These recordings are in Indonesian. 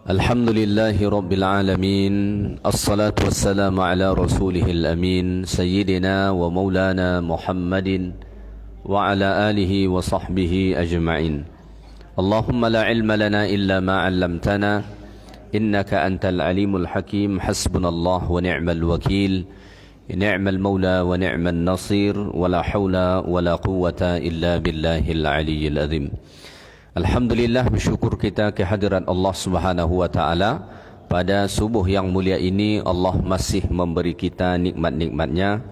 Alhamdulillahi Rabbil Alamin. Assalatu wassalamu ala rasulihil amin Sayyidina wa maulana Muhammadin wa ala alihi wa sahbihi ajma'in. Allahumma la ilma lana illa ma 'allamtana innaka antal alimul hakim. Hasbunallah wa ni'mal wakil. Ni'mal maula wa ni'mal nasir. Wa la hawla wa la quwwata illa billahil aliyyil azim. Alhamdulillah, bersyukur kita kehadiran Allah Subhanahu wa taala. Pada subuh yang mulia ini Allah masih memberi kita nikmat-nikmatnya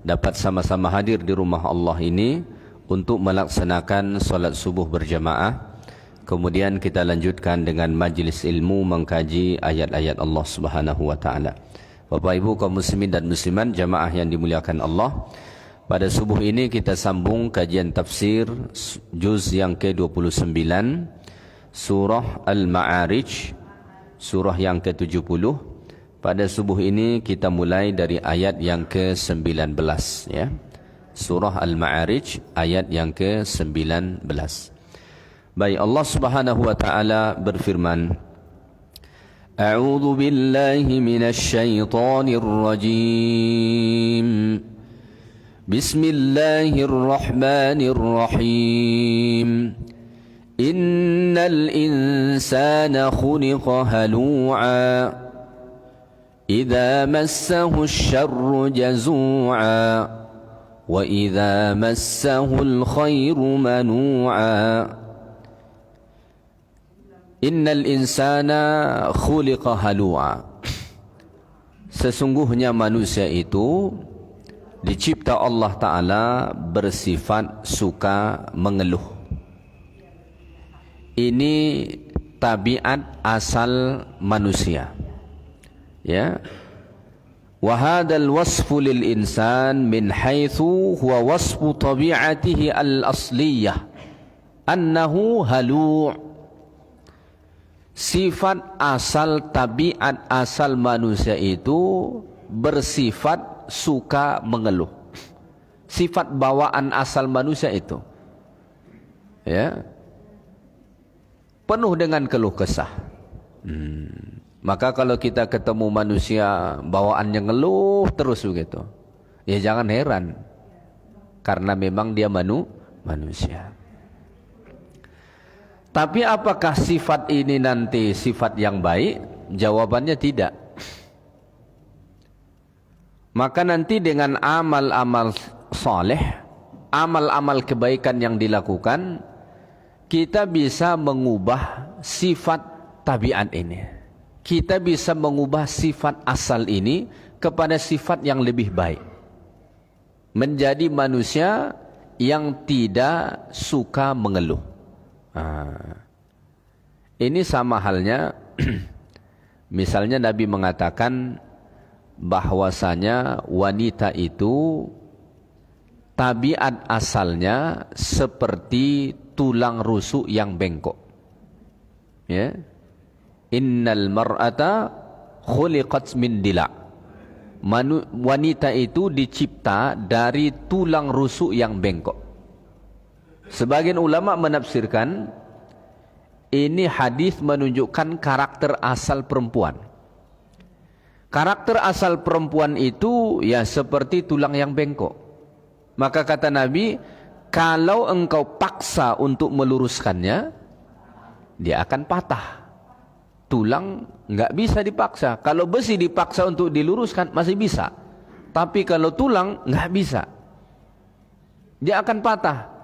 dapat sama-sama hadir di rumah Allah ini untuk melaksanakan salat subuh berjamaah. Kemudian kita lanjutkan dengan majlis ilmu mengkaji ayat-ayat Allah Subhanahu wa taala. Bapak Ibu kaum muslimin dan muslimat jamaah yang dimuliakan Allah, pada subuh ini kita sambung kajian tafsir juz yang ke-29 surah Al-Ma'arij, surah yang ke-70. Pada subuh ini kita mulai dari ayat yang ke-19 ya. Surah Al-Ma'arij ayat yang ke-19. Baik, Allah Subhanahu wa taala berfirman, A'udzu billahi minasy syaithanir rajim. Bismillahirrahmanirrahim. Innal insana khuliqa halu'a idza massahu asy-syarru jazu'a wa idza massahu al-khairu manu'a. Innal insana khuliqa halu'a. Sesungguhnya manusia itu dicipta Allah Ta'ala bersifat suka mengeluh. Ini tabiat asal manusia ya. Wa hadzal wasfu lil insan min haitsu huwa wasfu tabi'atihi al-asliyah annahu halu'. Sifat asal, tabiat asal manusia itu bersifat suka mengeluh. Sifat bawaan asal manusia itu ya, penuh dengan keluh kesah. Maka kalau kita ketemu manusia bawaannya ngeluh terus begitu, ya jangan heran, karena memang dia manusia. Tapi apakah sifat ini nanti sifat yang baik? Jawabannya tidak. Maka nanti dengan amal-amal saleh, amal-amal kebaikan yang dilakukan, kita bisa mengubah sifat tabiat ini. Kita bisa mengubah sifat asal ini kepada sifat yang lebih baik. Menjadi manusia yang tidak suka mengeluh. Ini sama halnya misalnya Nabi mengatakan bahwasanya wanita itu tabiat asalnya seperti tulang rusuk yang bengkok ya. Innal mar'ata khuliqat min dila'. Wanita itu dicipta dari tulang rusuk yang bengkok. Sebagian ulama menafsirkan ini hadis menunjukkan karakter asal perempuan. Karakter asal perempuan itu ya seperti tulang yang bengkok. Maka kata Nabi, kalau engkau paksa untuk meluruskannya, dia akan patah. Tulang nggak bisa dipaksa. Kalau besi dipaksa untuk diluruskan masih bisa. Tapi kalau tulang nggak bisa. Dia akan patah.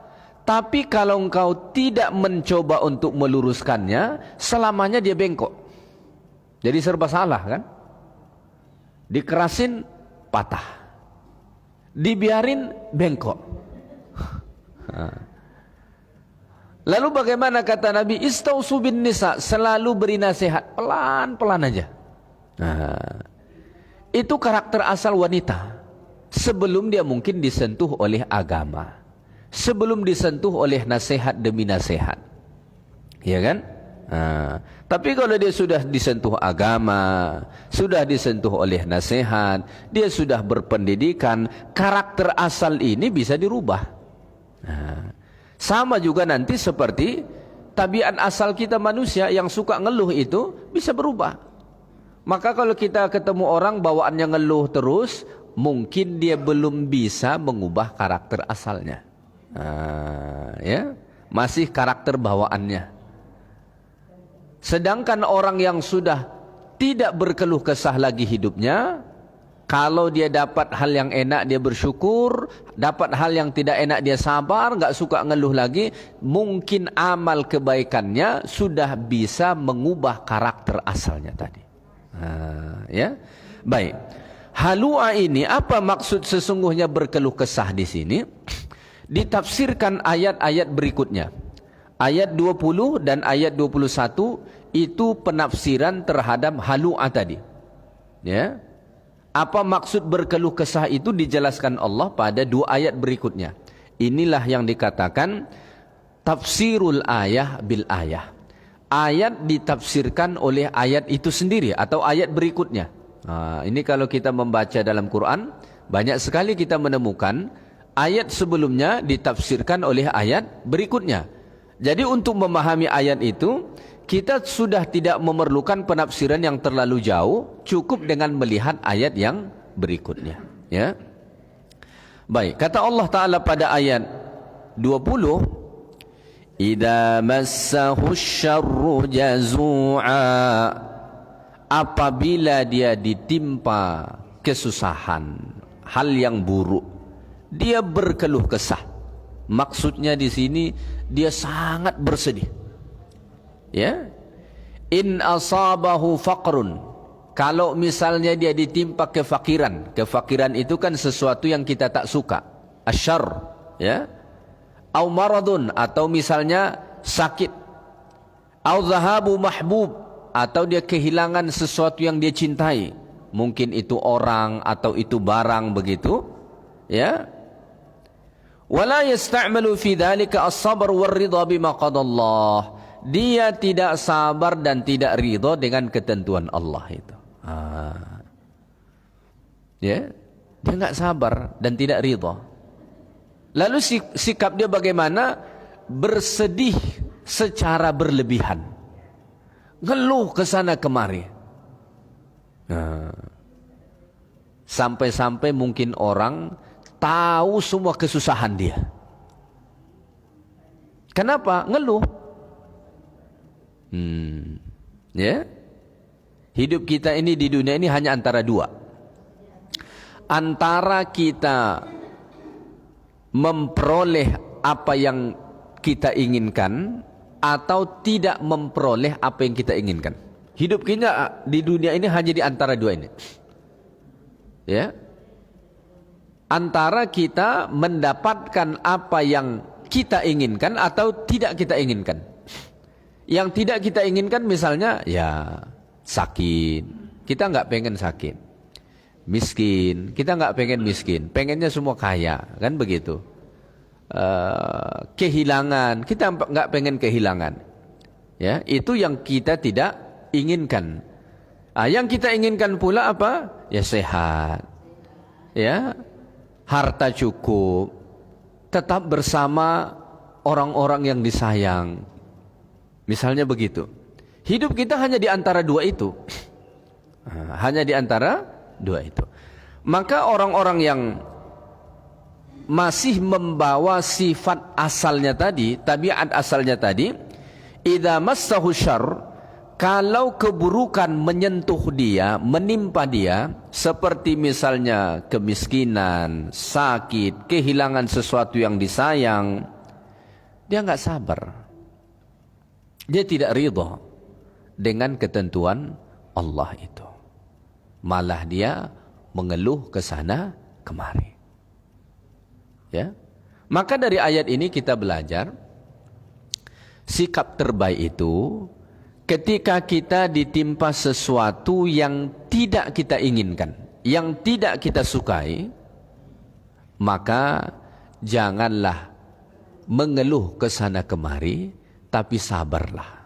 Tapi kalau engkau tidak mencoba untuk meluruskannya, selamanya dia bengkok. Jadi serba salah kan? Dikerasin patah, dibiarin bengkok. Lalu bagaimana kata Nabi? Istausu bin nisa, selalu beri nasihat pelan-pelan aja. Itu karakter asal wanita sebelum dia mungkin disentuh oleh agama, sebelum disentuh oleh nasihat demi nasihat, ya kan? Tapi kalau dia sudah disentuh agama, sudah disentuh oleh nasihat, dia sudah berpendidikan, karakter asal ini bisa dirubah. Sama juga nanti seperti tabiat asal kita manusia yang suka ngeluh itu bisa berubah. Maka kalau kita ketemu orang bawaannya ngeluh terus, mungkin dia belum bisa mengubah karakter asalnya. Ya, masih karakter bawaannya. Sedangkan orang yang sudah tidak berkeluh kesah lagi hidupnya, kalau dia dapat hal yang enak dia bersyukur, dapat hal yang tidak enak dia sabar, nggak suka ngeluh lagi, mungkin amal kebaikannya sudah bisa mengubah karakter asalnya tadi. Ya, baik. Halua ini apa maksud sesungguhnya berkeluh kesah di sini? Ditafsirkan ayat-ayat berikutnya. Ayat 20 dan ayat 21 itu penafsiran terhadap halua tadi. Ya. Apa maksud berkeluh kesah itu dijelaskan Allah pada dua ayat berikutnya. Inilah yang dikatakan tafsirul ayah bil ayah. Ayat ditafsirkan oleh ayat itu sendiri atau ayat berikutnya. Ini kalau kita membaca dalam Quran, banyak sekali kita menemukan ayat sebelumnya ditafsirkan oleh ayat berikutnya. Jadi untuk memahami ayat itu, kita sudah tidak memerlukan penafsiran yang terlalu jauh, cukup dengan melihat ayat yang berikutnya. Ya. Baik, kata Allah Ta'ala pada ayat 20, Idza massahu syarru jazu'a, apabila dia ditimpa kesusahan, hal yang buruk, dia berkeluh kesah. Maksudnya di sini dia sangat bersedih. Ya. In asabahu faqrun, kalau misalnya dia ditimpa kefakiran. Kefakiran itu kan sesuatu yang kita tak suka, asyar, ya. Au maradun, atau misalnya sakit. Au zahabu mahbub, atau dia kehilangan sesuatu yang dia cintai. Mungkin itu orang atau itu barang begitu, ya. Wala yasta'malu fi dzalika as-sabr war-ridha bima qadallah. Dia tidak sabar dan tidak ridha dengan ketentuan Allah itu. Ya, dia enggak sabar dan tidak ridha. Lalu sikap dia bagaimana? Bersedih secara berlebihan. Ngeluh ke sana kemari. Sampai-sampai mungkin orang tahu semua kesusahan dia. Kenapa? Ngeluh. Ya. Hidup kita ini di dunia ini hanya antara dua. Antara kita memperoleh apa yang kita inginkan atau tidak memperoleh apa yang kita inginkan. Hidup kita di dunia ini hanya di antara dua ini. Ya. Antara kita mendapatkan apa yang kita inginkan atau tidak kita inginkan. Yang tidak kita inginkan misalnya ya sakit, kita nggak pengen sakit. Miskin, kita nggak pengen miskin, pengennya semua kaya, kan begitu. Kehilangan, kita nggak pengen kehilangan. Ya, itu yang kita tidak inginkan. Yang kita inginkan pula apa? Ya sehat, ya. Harta cukup, tetap bersama orang-orang yang disayang. Misalnya begitu. Hidup kita hanya di antara dua itu. Hanya di antara dua itu. Maka orang-orang yang masih membawa sifat asalnya tadi, tabiat asalnya tadi, idza massahu syarr, kalau keburukan menyentuh dia, menimpa dia, seperti misalnya kemiskinan, sakit, kehilangan sesuatu yang disayang, dia enggak sabar. Dia tidak ridha dengan ketentuan Allah itu. Malah dia mengeluh ke sana kemari. Ya. Maka dari ayat ini kita belajar sikap terbaik itu ketika kita ditimpa sesuatu yang tidak kita inginkan, yang tidak kita sukai, maka janganlah mengeluh ke sana kemari, tapi sabarlah.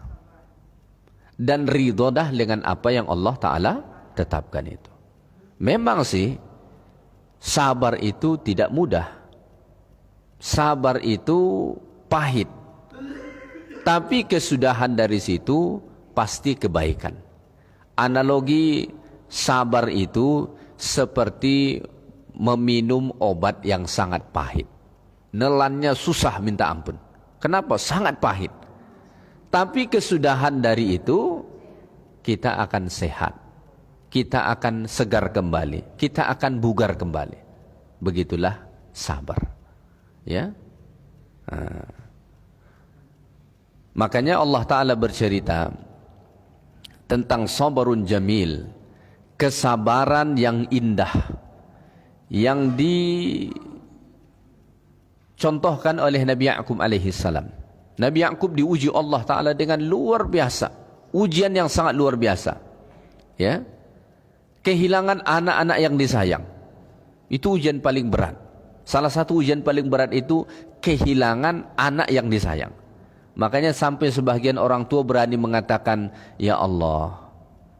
Dan ridholah dengan apa yang Allah Ta'ala tetapkan itu. Memang sih, sabar itu tidak mudah. Sabar itu pahit. Tapi kesudahan dari situ pasti kebaikan. Analogi sabar itu seperti meminum obat yang sangat pahit. Nelannya susah minta ampun. Kenapa? Sangat pahit. Tapi kesudahan dari itu kita akan sehat. Kita akan segar kembali. Kita akan bugar kembali. Begitulah sabar. Ya. Makanya Allah Ta'ala bercerita tentang sabarun jamil, kesabaran yang indah, yang dicontohkan oleh Nabi Ya'qub alaihi salam. Nabi Ya'qub diuji Allah Ta'ala dengan luar biasa, ujian yang sangat luar biasa. Ya, kehilangan anak-anak yang disayang, itu ujian paling berat. Salah satu ujian paling berat itu kehilangan anak yang disayang. Makanya sampai sebagian orang tua berani mengatakan, ya Allah,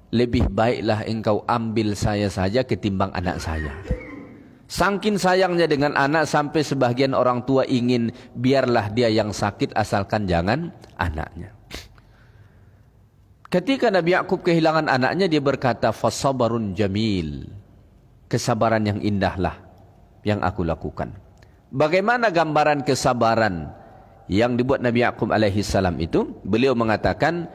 lebih baiklah engkau ambil saya saja ketimbang anak saya. Saking sayangnya dengan anak sampai sebagian orang tua ingin biarlah dia yang sakit asalkan jangan anaknya. Ketika Nabi Ya'qub kehilangan anaknya, dia berkata, fasabarun jamil, kesabaran yang indahlah yang aku lakukan. Bagaimana gambaran kesabaran yang dibuat Nabi Ya'qub alaihi salam itu? Beliau mengatakan,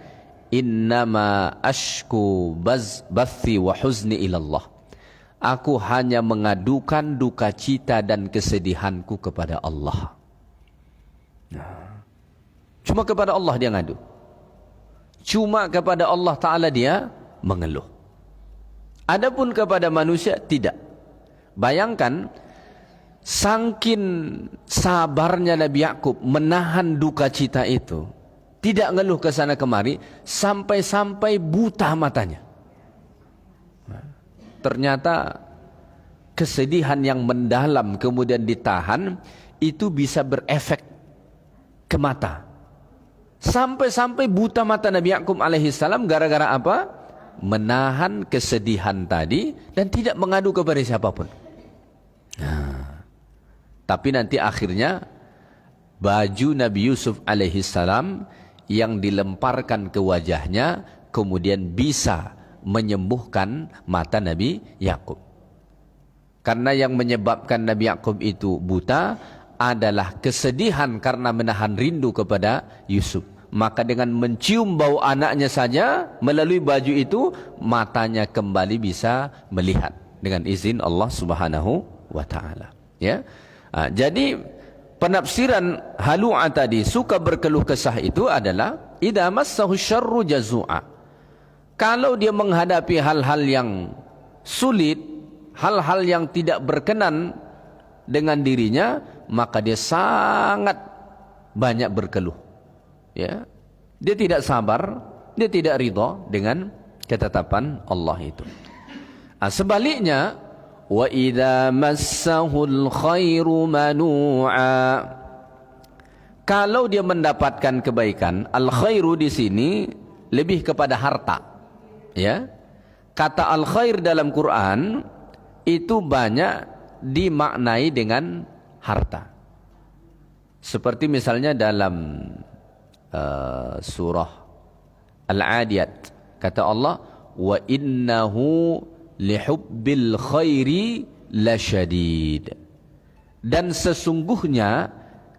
innama ashku bathi wa huzni ilallah. Aku hanya mengadukan duka cita dan kesedihanku kepada Allah. Cuma kepada Allah dia ngadu. Cuma kepada Allah Ta'ala dia mengeluh. Adapun kepada manusia tidak. Bayangkan, saking sabarnya Nabi Ya'qub menahan duka cita itu, tidak ngeluh ke sana kemari, sampai-sampai buta matanya. Ternyata kesedihan yang mendalam kemudian ditahan itu bisa berefek ke mata. Sampai-sampai buta mata Nabi Ya'qub alaihi salam gara-gara apa? Menahan kesedihan tadi dan tidak mengadu kepada siapapun. Tapi nanti akhirnya baju Nabi Yusuf alaihi salam yang dilemparkan ke wajahnya kemudian bisa menyembuhkan mata Nabi Ya'qub. Karena yang menyebabkan Nabi Ya'qub itu buta adalah kesedihan karena menahan rindu kepada Yusuf. Maka dengan mencium bau anaknya saja melalui baju itu, matanya kembali bisa melihat dengan izin Allah Subhanahu wa taala. Ya. Jadi penafsiran halu'a tadi, suka berkeluh kesah itu adalah idza massahu syarru jazua. Kalau dia menghadapi hal-hal yang sulit, hal-hal yang tidak berkenan dengan dirinya, maka dia sangat banyak berkeluh. Ya. Dia tidak sabar, dia tidak ridha dengan ketetapan Allah itu. Sebaliknya, wa idza massahul khairu manu'a. Kalau dia mendapatkan kebaikan, al khairu di sini lebih kepada harta. Ya. Kata al khair dalam Quran itu banyak dimaknai dengan harta. Seperti misalnya dalam surah Al-Adiyat, kata Allah, wa innahu lihubbil khairi lasyadid. Dan sesungguhnya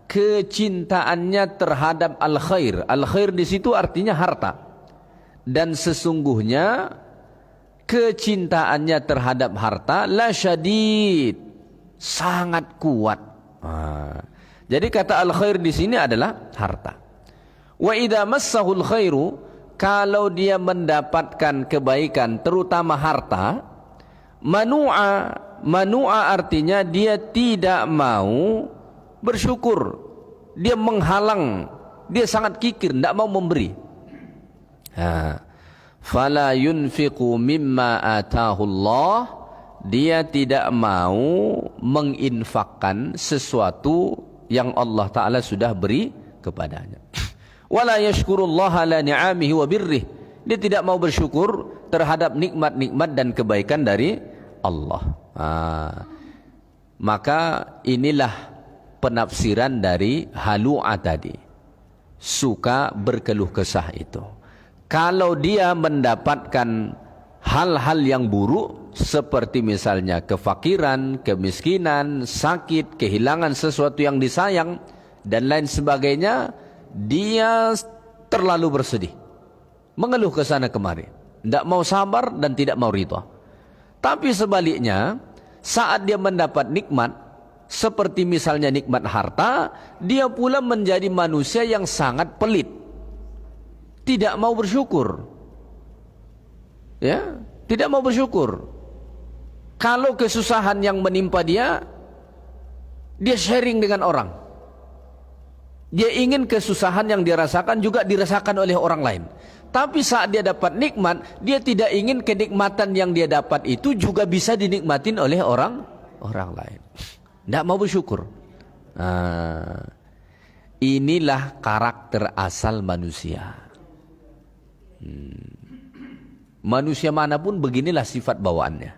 kecintaannya terhadap al-khair. Al-khair di situ artinya harta. Dan sesungguhnya kecintaannya terhadap harta lasyadid, sangat kuat. Jadi kata al-khair di sini adalah harta. Wa idza massahul khairu, kalau dia mendapatkan kebaikan terutama harta, manu'a artinya dia tidak mau bersyukur, dia menghalang, dia sangat kikir, tidak mau memberi. Fala yunfiqu mimma atahu Allah, dia tidak mau menginfakkan sesuatu yang Allah Ta'ala sudah beri kepadanya. Wala yashkurullaha ala ni'amihi wa birrih, dia tidak mau bersyukur terhadap nikmat-nikmat dan kebaikan dari Allah. Maka inilah penafsiran dari halu'a tadi. Suka berkeluh kesah itu. Kalau dia mendapatkan hal-hal yang buruk seperti misalnya kefakiran, kemiskinan, sakit, kehilangan sesuatu yang disayang dan lain sebagainya, dia terlalu bersedih, mengeluh ke sana kemari, tidak mau sabar dan tidak mau ridha. Tapi sebaliknya, saat dia mendapat nikmat seperti misalnya nikmat harta, dia pula menjadi manusia yang sangat pelit, tidak mau bersyukur. Ya, tidak mau bersyukur. Kalau kesusahan yang menimpa dia sharing dengan orang. Dia ingin kesusahan yang dirasakan juga dirasakan oleh orang lain. Tapi saat dia dapat nikmat, dia tidak ingin kenikmatan yang dia dapat itu juga bisa dinikmatin oleh orang lain. Tidak mau bersyukur. Inilah karakter asal manusia. Manusia manapun beginilah sifat bawaannya.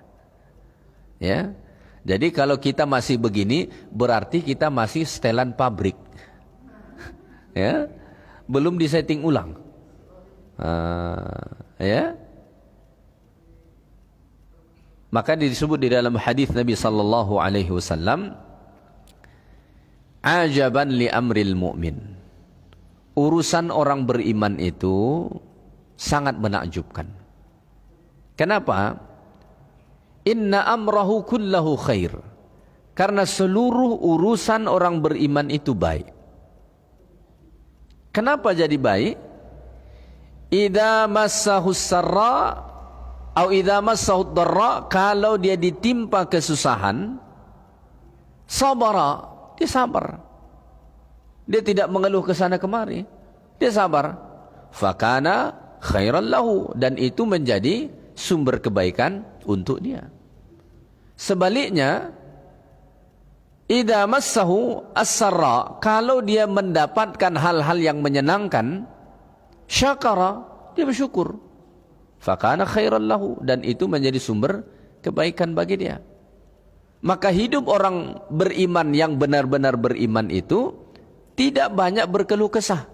Ya. Jadi kalau kita masih begini, berarti kita masih setelan pabrik. Ya. Belum disetting ulang. Ya. Maka disebut di dalam hadis Nabi sallallahu alaihi wasallam, ajaban li amril mu'min. Urusan orang beriman itu sangat menakjubkan. Kenapa? Inna amrahu kullahu khair. Karena seluruh urusan orang beriman itu baik. Kenapa jadi baik? Idza massahu sarra atau idza massahu dharra, kalau dia ditimpa kesusahan, sabara, dia sabar. Dia tidak mengeluh ke sana kemari. Dia sabar. Fakana khairan lahu, dan itu menjadi sumber kebaikan untuk dia. Sebaliknya, idza massahu as-sarra, kalau dia mendapatkan hal-hal yang menyenangkan, syakara, dia bersyukur. Fakana khairan lahu, dan itu menjadi sumber kebaikan bagi dia. Maka hidup orang beriman yang benar-benar beriman itu tidak banyak berkeluh kesah.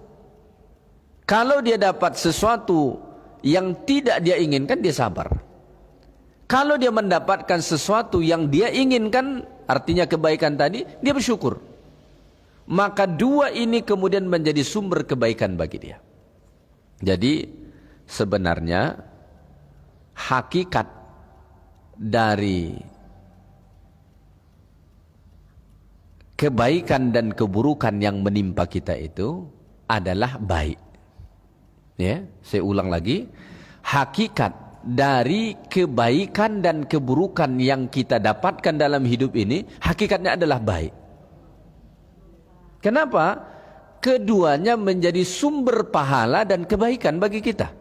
Kalau dia dapat sesuatu yang tidak dia inginkan, dia sabar. Kalau dia mendapatkan sesuatu yang dia inginkan, artinya kebaikan tadi, dia bersyukur. Maka dua ini kemudian menjadi sumber kebaikan bagi dia. Jadi sebenarnya hakikat dari kebaikan dan keburukan yang menimpa kita itu adalah baik. Ya, saya ulang lagi, hakikat dari kebaikan dan keburukan yang kita dapatkan dalam hidup ini, hakikatnya adalah baik. Kenapa? Keduanya menjadi sumber pahala dan kebaikan bagi kita.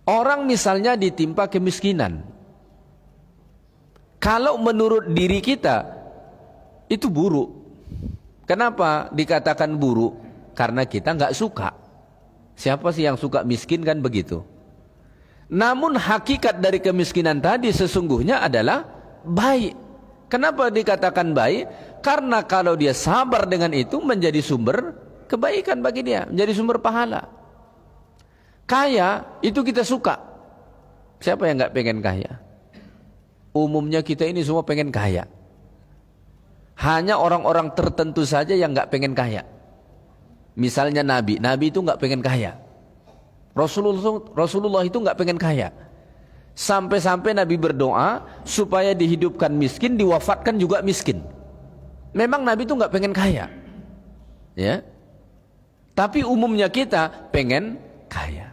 Orang misalnya ditimpa kemiskinan. Kalau menurut diri kita, itu buruk. Kenapa dikatakan buruk? Karena kita nggak suka. Siapa sih yang suka miskin, kan begitu. Namun hakikat dari kemiskinan tadi sesungguhnya adalah baik. Kenapa dikatakan baik? Karena kalau dia sabar dengan itu menjadi sumber kebaikan bagi dia, menjadi sumber pahala. Kaya itu kita suka. Siapa yang nggak pengen kaya? Umumnya kita ini semua pengen kaya. Hanya orang-orang tertentu saja yang nggak pengen kaya. Misalnya Nabi itu nggak pengen kaya. Rasulullah itu nggak pengen kaya. Sampai-sampai Nabi berdoa supaya dihidupkan miskin, diwafatkan juga miskin. Memang Nabi itu nggak pengen kaya, ya. Tapi umumnya kita pengen kaya,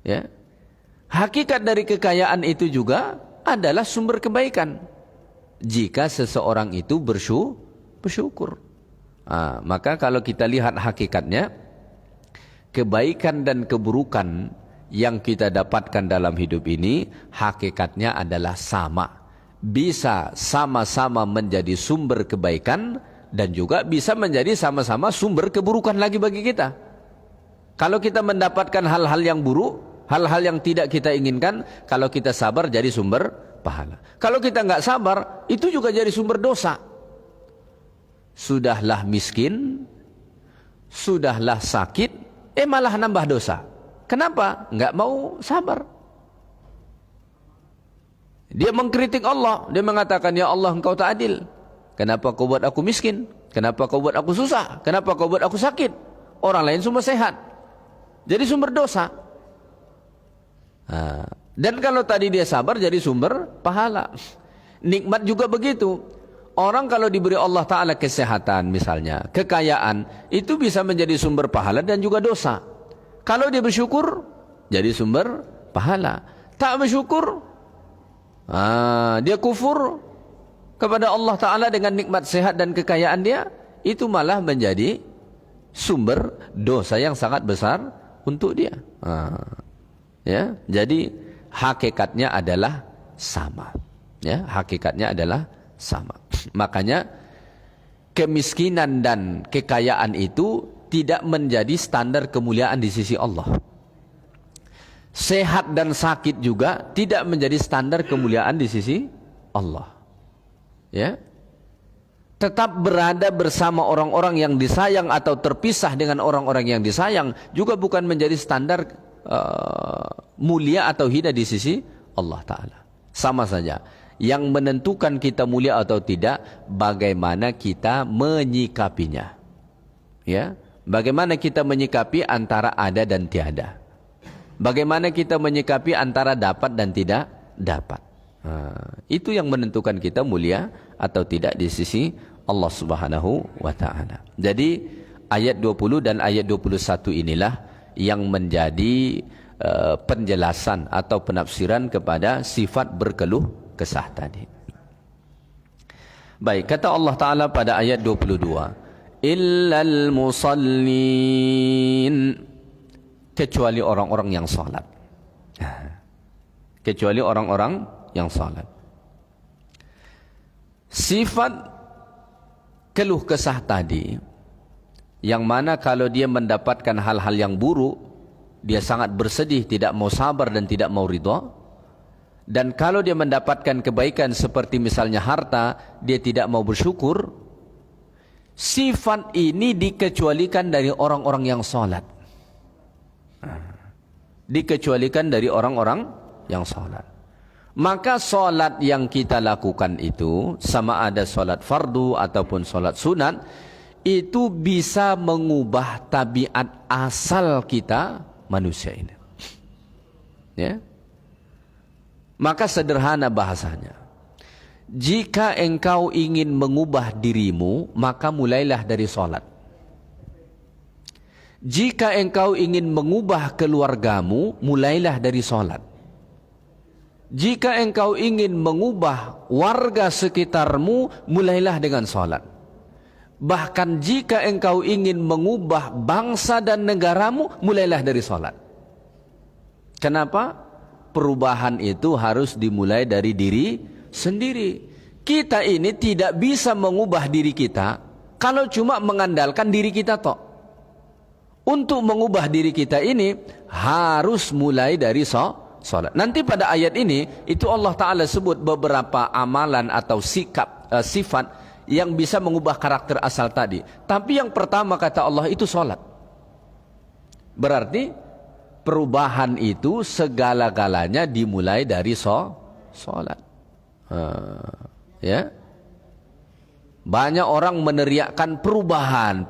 ya. Hakikat dari kekayaan itu juga adalah sumber kebaikan jika seseorang itu bersyukur. Maka kalau kita lihat hakikatnya, kebaikan dan keburukan yang kita dapatkan dalam hidup ini hakikatnya adalah sama. Bisa sama-sama menjadi sumber kebaikan dan juga bisa menjadi sama-sama sumber keburukan lagi bagi kita. Kalau kita mendapatkan hal-hal yang buruk, hal-hal yang tidak kita inginkan, kalau kita sabar jadi sumber pahala. Kalau kita nggak sabar, itu juga jadi sumber dosa. Sudahlah miskin, sudahlah sakit, malah nambah dosa. Kenapa? Enggak mau sabar. Dia mengkritik Allah. Dia mengatakan, ya Allah, engkau tak adil. Kenapa kau buat aku miskin? Kenapa kau buat aku susah? Kenapa kau buat aku sakit? Orang lain semua sehat. Jadi sumber dosa. Dan kalau tadi dia sabar, jadi sumber pahala. Nikmat juga begitu. Orang kalau diberi Allah Ta'ala kesehatan misalnya, kekayaan, itu bisa menjadi sumber pahala dan juga dosa. Kalau dia bersyukur, jadi sumber pahala. Tak bersyukur, dia kufur kepada Allah Ta'ala dengan nikmat sehat dan kekayaan dia, itu malah menjadi sumber dosa yang sangat besar untuk dia. Ya, jadi hakikatnya adalah sama. Ya, hakikatnya adalah sama. Makanya kemiskinan dan kekayaan itu tidak menjadi standar kemuliaan di sisi Allah. Sehat dan sakit juga tidak menjadi standar kemuliaan di sisi Allah. Ya. Tetap berada bersama orang-orang yang disayang atau terpisah dengan orang-orang yang disayang juga bukan menjadi standar mulia atau hina di sisi Allah Ta'ala. Sama saja. Yang menentukan kita mulia atau tidak, bagaimana kita menyikapinya. Ya, bagaimana kita menyikapi antara ada dan tiada. Bagaimana kita menyikapi antara dapat dan tidak dapat. Itu yang menentukan kita mulia atau tidak di sisi Allah Subhanahu wa Ta'ala. Jadi ayat 20 dan ayat 21 inilah yang menjadi penjelasan atau penafsiran kepada sifat berkeluh kesah tadi. Baik, kata Allah Ta'ala pada ayat 22, illal musallin, kecuali orang-orang yang salat. Kecuali orang-orang yang salat. Sifat keluh kesah tadi, yang mana kalau dia mendapatkan hal-hal yang buruk, dia sangat bersedih, tidak mau sabar dan tidak mau ridha. Dan kalau dia mendapatkan kebaikan seperti misalnya harta, dia tidak mau bersyukur. Sifat ini dikecualikan dari orang-orang yang salat. Dikecualikan dari orang-orang yang salat. Maka salat yang kita lakukan itu, sama ada salat fardu ataupun salat sunat, itu bisa mengubah tabiat asal kita manusia ini. Ya. Maka sederhana bahasanya, jika engkau ingin mengubah dirimu, maka mulailah dari salat. Jika engkau ingin mengubah keluargamu, mulailah dari salat. Jika engkau ingin mengubah warga sekitarmu, mulailah dengan salat. Bahkan jika engkau ingin mengubah bangsa dan negaramu, mulailah dari salat. Kenapa? Perubahan itu harus dimulai dari diri sendiri. Kita ini tidak bisa mengubah diri kita kalau cuma mengandalkan diri kita tok. Untuk mengubah diri kita ini harus mulai dari salat. Nanti pada ayat ini itu Allah Ta'ala sebut beberapa amalan atau sikap, sifat yang bisa mengubah karakter asal tadi. Tapi yang pertama kata Allah itu salat. Berarti perubahan itu segala-galanya dimulai dari salat. Ya. Banyak orang meneriakkan perubahan.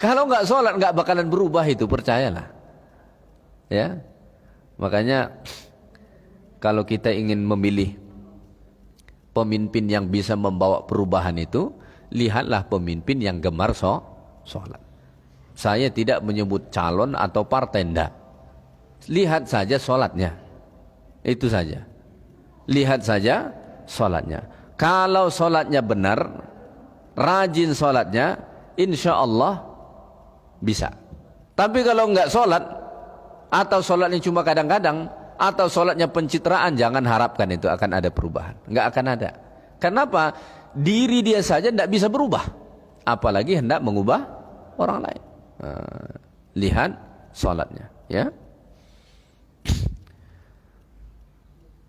Kalau nggak salat nggak bakalan berubah itu, percayalah. Ya. Makanya kalau kita ingin memilih pemimpin yang bisa membawa perubahan itu, lihatlah pemimpin yang gemar salat. Saya tidak menyebut calon atau partai, enggak. Lihat saja salatnya. Itu saja. Lihat saja salatnya. Kalau salatnya benar, rajin salatnya, insya Allah bisa. Tapi kalau enggak salat, atau salatnya cuma kadang-kadang, atau salatnya pencitraan, jangan harapkan itu akan ada perubahan. Enggak akan ada. Kenapa? Diri dia saja enggak bisa berubah, apalagi hendak mengubah orang lain. Lihat salatnya, ya.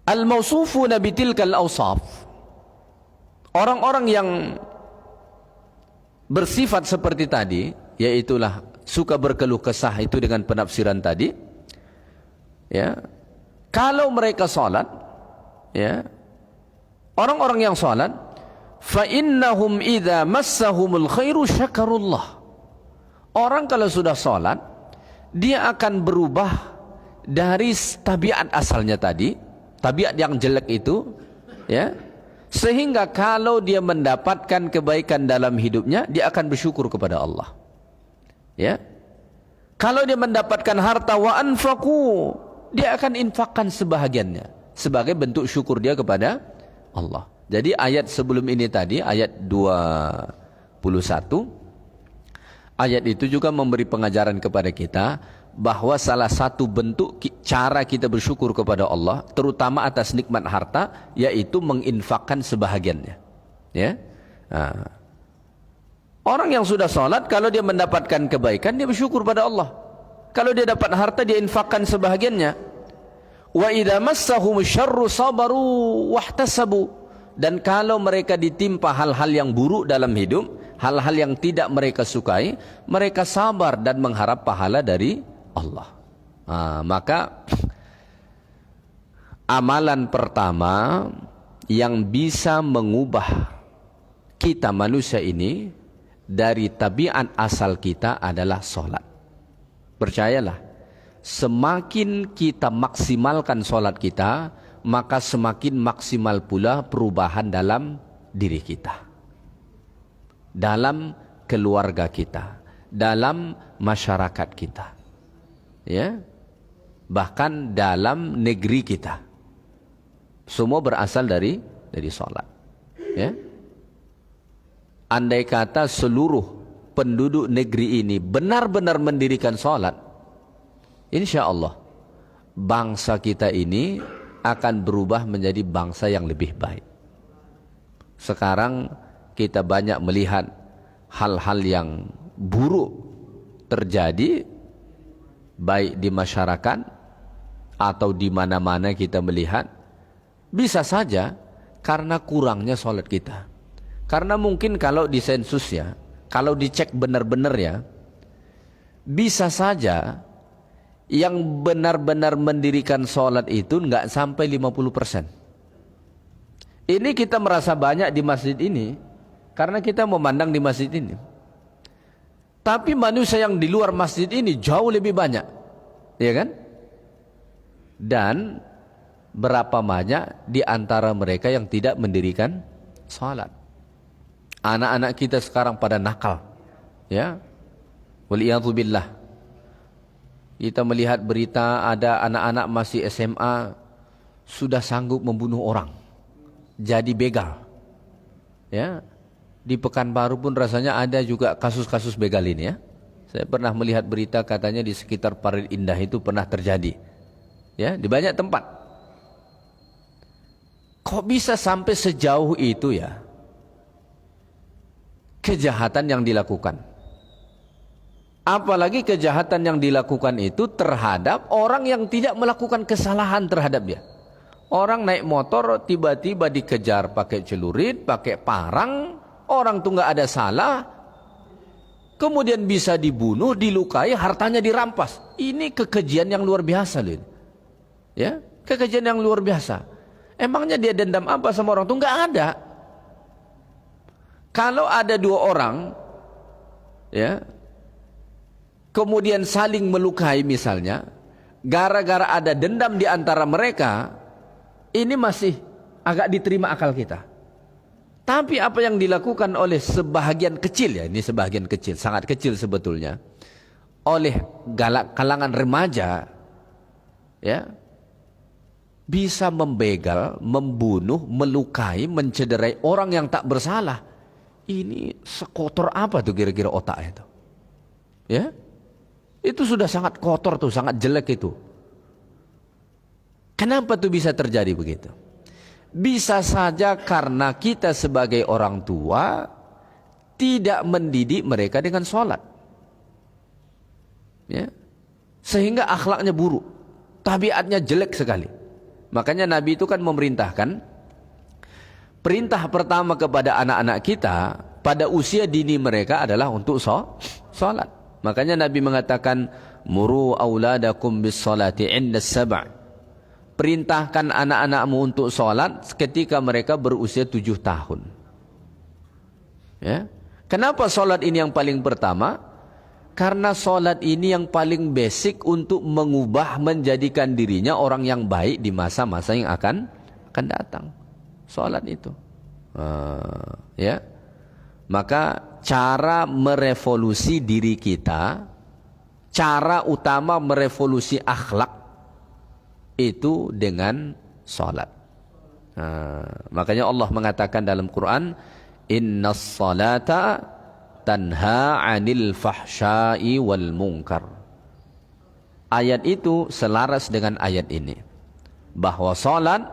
Al-mawsufuna bitilkal awsaf, Orang-orang yang bersifat seperti tadi, yaitulah suka berkeluh kesah itu dengan penafsiran tadi, ya, kalau mereka salat, ya, orang-orang yang salat, fa innahum idza massahumul khairu syakarullah. Orang kalau sudah salat, dia akan berubah dari tabiat asalnya tadi, tabiat yang jelek itu, ya, sehingga kalau dia mendapatkan kebaikan dalam hidupnya, dia akan bersyukur kepada Allah. Ya. Kalau dia mendapatkan harta wa anfaqu, dia akan infakkan sebahagiannya sebagai bentuk syukur dia kepada Allah. Jadi ayat sebelum ini tadi, ayat 21, ayat itu juga memberi pengajaran kepada kita bahwa salah satu bentuk cara kita bersyukur kepada Allah, terutama atas nikmat harta, yaitu menginfakkan sebahagiannya. Ya. Nah, orang yang sudah salat, kalau dia mendapatkan kebaikan, dia bersyukur pada Allah. Kalau dia dapat harta, dia infakkan sebahagiannya. Wa idza massahum syarru sabaru wahtasabu. Dan kalau mereka ditimpa hal-hal yang buruk dalam hidup, hal-hal yang tidak mereka sukai, mereka sabar dan mengharap pahala dari Allah. Maka amalan pertama yang bisa mengubah kita manusia ini dari tabiat asal kita adalah salat. Percayalah, semakin kita maksimalkan salat kita, maka semakin maksimal pula perubahan dalam diri kita, dalam keluarga kita, dalam masyarakat kita, ya, bahkan dalam negeri kita. Semua berasal dari salat. Ya. Andai kata seluruh penduduk negeri ini benar-benar mendirikan salat, insya Allah bangsa kita ini akan berubah menjadi bangsa yang lebih baik. Sekarang kita banyak melihat hal-hal yang buruk terjadi, baik di masyarakat atau di mana-mana kita melihat, bisa saja karena kurangnya salat kita. Karena mungkin kalau di sensus ya, kalau dicek benar-benar ya, bisa saja yang benar-benar mendirikan salat itu enggak sampai 50%. Ini kita merasa banyak di masjid ini karena kita memandang di masjid ini. Tapi manusia yang di luar masjid ini jauh lebih banyak, ya kan? Dan berapa banyak di antara mereka yang tidak mendirikan salat? Anak-anak kita sekarang pada nakal, ya. Waliyadzubillah. Kita melihat berita ada anak-anak masih SMA sudah sanggup membunuh orang, jadi begal. Ya. Di Pekanbaru pun rasanya ada juga kasus-kasus begal ini, ya. Saya pernah melihat berita katanya di sekitar Parit Indah itu pernah terjadi. Ya, di banyak tempat. Kok bisa sampai sejauh itu ya? Kejahatan yang dilakukan. Apalagi kejahatan yang dilakukan itu terhadap orang yang tidak melakukan kesalahan terhadap dia. Orang naik motor tiba-tiba dikejar pakai celurit, pakai parang, orang tuh nggak ada salah, kemudian bisa dibunuh, dilukai, hartanya dirampas. Ini kekejian yang luar biasa loh. Ya, kekejian yang luar biasa. Emangnya dia dendam apa sama orang tuh? Nggak ada. Kalau ada dua orang, ya, kemudian saling melukai misalnya, gara-gara ada dendam di antara mereka, ini masih agak diterima akal kita. Tapi apa yang dilakukan oleh sebahagian kecil, ya, ini sebahagian kecil, sangat kecil sebetulnya, oleh kalangan remaja, ya, bisa membegal, membunuh, melukai, mencederai orang yang tak bersalah. Ini sekotor apa tuh kira-kira otak itu? Ya, itu sudah sangat kotor tuh, sangat jelek itu. Kenapa tuh bisa terjadi begitu? Bisa saja karena kita sebagai orang tua tidak mendidik mereka dengan sholat, ya, sehingga akhlaknya buruk, tabiatnya jelek sekali. Makanya Nabi itu kan memerintahkan Perintah pertama kepada anak-anak kita pada usia dini mereka adalah untuk salat. Makanya Nabi mengatakan, muru auladakum bis salati 'inda as-sab'. Perintahkan anak-anakmu untuk salat ketika mereka berusia 7 tahun. Ya. Kenapa salat ini yang paling pertama? Karena salat ini yang paling basic untuk mengubah, menjadikan dirinya orang yang baik di masa-masa yang akan datang. Salat itu. Ya. Maka cara merevolusi diri kita, cara utama merevolusi akhlak itu dengan salat. Makanya Allah mengatakan dalam Quran, innas salata tanha 'anil fahsya'i wal munkar. Ayat itu selaras dengan ayat ini, bahwa salat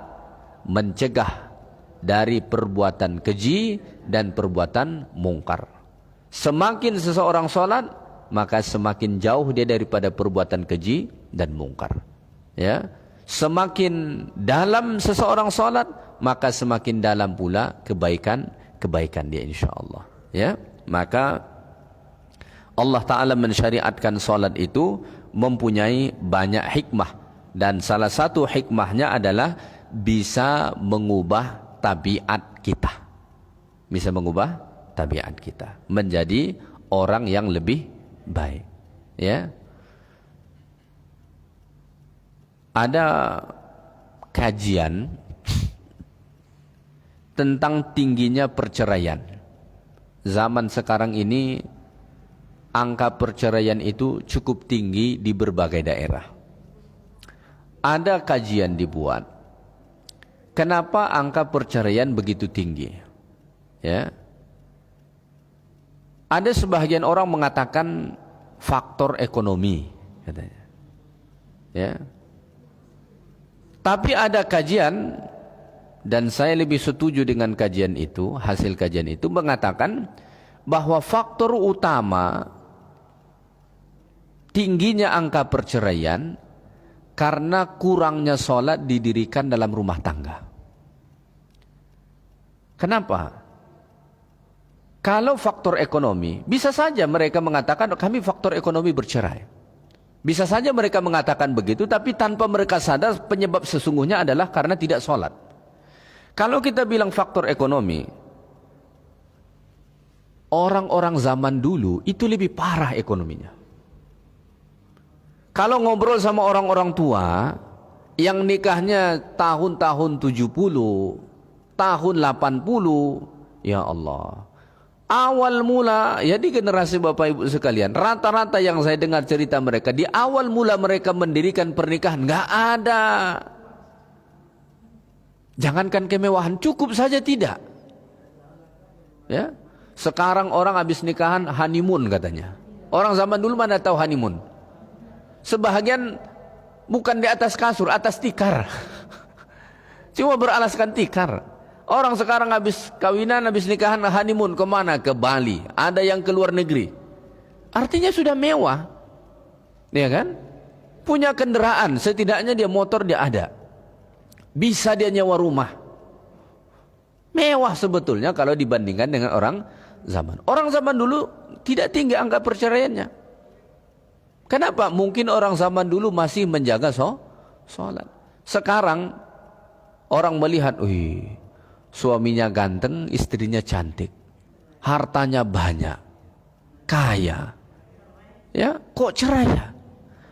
mencegah dari perbuatan keji dan perbuatan mungkar. Semakin seseorang salat, maka semakin jauh dia daripada perbuatan keji dan mungkar. Ya, semakin dalam seseorang salat, maka semakin dalam pula kebaikan dia insyaallah. Ya, maka Allah Ta'ala mensyariatkan salat itu mempunyai banyak hikmah, dan salah satu hikmahnya adalah bisa mengubah tabiat kita. Bisa mengubah tabiat kita menjadi orang yang lebih baik. Ya. Ada kajian tentang tingginya perceraian. Zaman sekarang ini angka perceraian itu cukup tinggi di berbagai daerah. Ada kajian dibuat, kenapa angka perceraian begitu tinggi? Ya. Ada sebagian orang mengatakan faktor ekonomi, katanya. Ya. Tapi ada kajian, dan saya lebih setuju dengan kajian itu, hasil kajian itu mengatakan bahwa faktor utama tingginya angka perceraian karena kurangnya sholat didirikan dalam rumah tangga. Kenapa? Kalau faktor ekonomi, bisa saja mereka mengatakan kami faktor ekonomi bercerai. Bisa saja mereka mengatakan begitu, tapi tanpa mereka sadar penyebab sesungguhnya adalah karena tidak sholat. Kalau kita bilang faktor ekonomi, orang-orang zaman dulu itu lebih parah ekonominya. Kalau ngobrol sama orang-orang tua yang nikahnya tahun-tahun 70, tahun 80, ya Allah. Awal mula, ya di generasi Bapak Ibu sekalian, rata-rata yang saya dengar cerita mereka, di awal mula mereka mendirikan pernikahan, nggak ada. Jangankan kemewahan, cukup saja tidak. Ya, sekarang orang habis nikahan honeymoon katanya. Orang zaman dulu mana tahu honeymoon? Sebahagian bukan di atas kasur, atas tikar. Cuma beralaskan tikar. Orang sekarang habis kawinan, habis nikahan, honeymoon kemana? Ke Bali. Ada yang ke luar negeri. Artinya sudah mewah, ya kan? Punya kendaraan, setidaknya dia motor dia ada. Bisa dia nyewa rumah. Mewah sebetulnya kalau dibandingkan dengan orang zaman. Orang zaman dulu tidak tinggi angka perceraiannya. Kenapa? Mungkin orang zaman dulu masih menjaga sholat. Sekarang orang melihat, wih, suaminya ganteng, istrinya cantik, hartanya banyak, kaya, ya, kok cerai ya?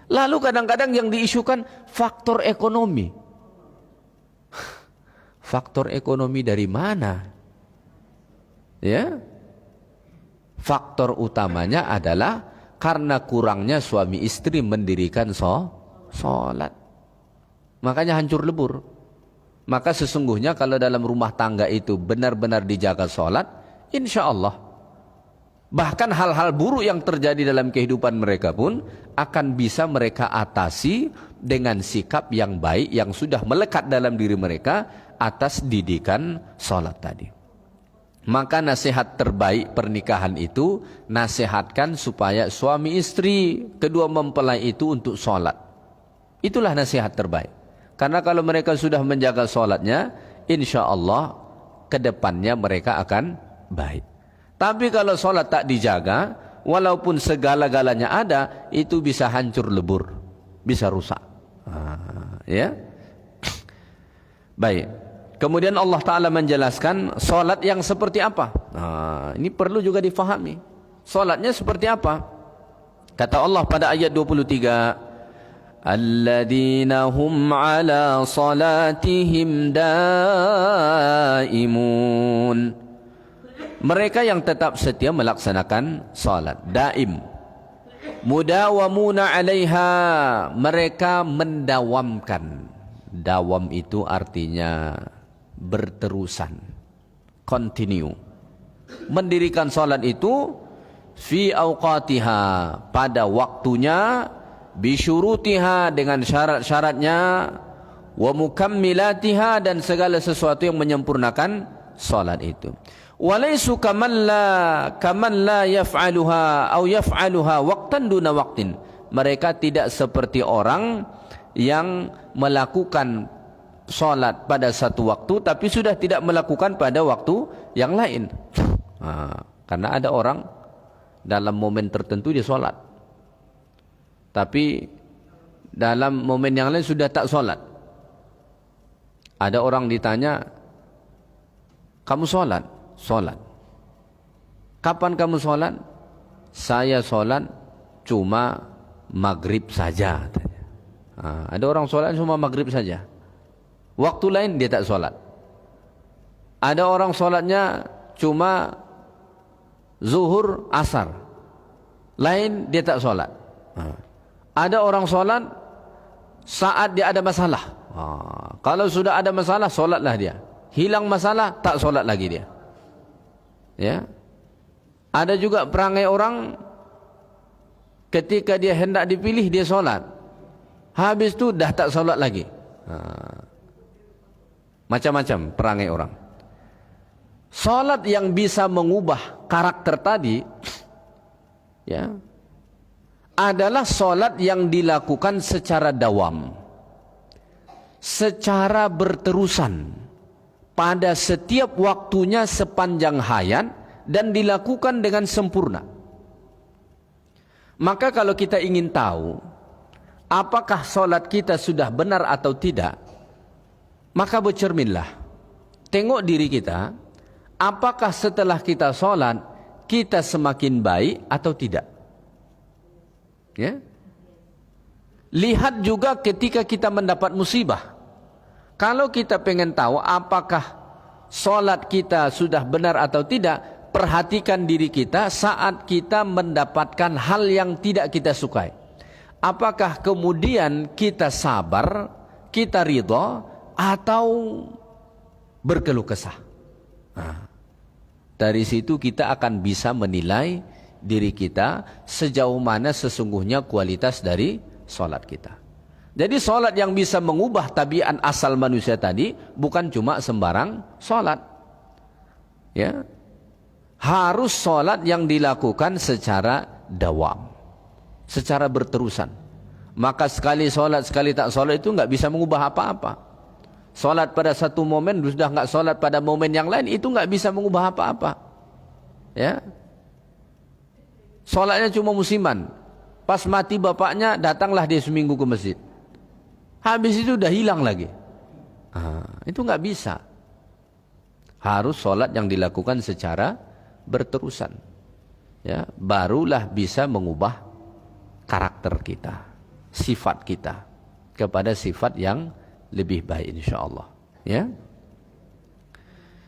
Lalu kadang-kadang yang diisukan faktor ekonomi. Faktor ekonomi dari mana? Ya, faktor utamanya adalah karena kurangnya suami istri mendirikan sholat. Makanya hancur lebur. Maka sesungguhnya kalau dalam rumah tangga itu benar-benar dijaga sholat, insya Allah, bahkan hal-hal buruk yang terjadi dalam kehidupan mereka pun akan bisa mereka atasi dengan sikap yang baik yang sudah melekat dalam diri mereka atas didikan sholat tadi. Maka nasihat terbaik pernikahan itu, nasihatkan supaya suami istri, kedua mempelai itu untuk sholat. Itulah nasihat terbaik. Karena kalau mereka sudah menjaga sholatnya, insya Allah kedepannya mereka akan baik. Tapi kalau sholat tak dijaga, walaupun segala-galanya ada, itu bisa hancur lebur, bisa rusak. Ya, baik. Kemudian Allah Ta'ala menjelaskan sholat yang seperti apa. Ini perlu juga difahami. Sholatnya seperti apa? Kata Allah pada ayat 23, alladzina hum ala salatihim daimun. Mereka yang tetap setia melaksanakan salat, daim. Mudawamuna 'alaiha, mereka mendawamkan. Dawam itu artinya berterusan, continue. Mendirikan salat itu fi awqatiha, pada waktunya, bisyurutiha, dengan syarat-syaratnya, wa mukammilatiha, dan segala sesuatu yang menyempurnakan salat itu. Walaisu kaman la yaf'aluha aw yaf'aluha waqtan duna waqtin. Mereka tidak seperti orang yang melakukan salat pada satu waktu tapi sudah tidak melakukan pada waktu yang lain. Karena ada orang dalam momen tertentu dia salat, tapi dalam momen yang lain sudah tak salat. Ada orang ditanya, kamu salat? Salat. Kapan kamu salat? Saya salat cuma maghrib saja. Ada orang salat cuma maghrib saja, waktu lain dia tak salat. Ada orang salatnya cuma zuhur, asar, lain dia tak salat. Ada orang salat saat dia ada masalah. Kalau sudah ada masalah, salatlah dia. Hilang masalah, tak salat lagi dia. Ya. Ada juga perangai orang ketika dia hendak dipilih dia salat, habis itu dah tak salat lagi. Macam-macam perangai orang. Salat yang bisa mengubah karakter tadi, ya, adalah salat yang dilakukan secara dawam, secara berterusan, pada setiap waktunya sepanjang hayat, dan dilakukan dengan sempurna. Maka kalau kita ingin tahu apakah salat kita sudah benar atau tidak, maka bercerminlah, tengok diri kita, apakah setelah kita salat kita semakin baik atau tidak. Ya? Lihat juga ketika kita mendapat musibah. Kalau kita pengen tahu apakah salat kita sudah benar atau tidak, perhatikan diri kita saat kita mendapatkan hal yang tidak kita sukai. Apakah kemudian kita sabar, kita ridha, atau berkeluh kesah? Dari situ kita akan bisa menilai diri kita sejauh mana sesungguhnya kualitas dari salat kita. Jadi salat yang bisa mengubah tabiat asal manusia tadi bukan cuma sembarang salat. Ya. Harus salat yang dilakukan secara dawam, secara berterusan. Maka sekali salat sekali tak salat itu enggak bisa mengubah apa-apa. Salat pada satu momen sudah enggak salat pada momen yang lain, itu enggak bisa mengubah apa-apa. Ya. Salatnya cuma musiman. Pas mati bapaknya, datanglah dia seminggu ke masjid. Habis itu udah hilang lagi. Itu enggak bisa. Harus salat yang dilakukan secara berterusan. Ya, barulah bisa mengubah karakter kita, sifat kita kepada sifat yang lebih baik insyaallah. Ya.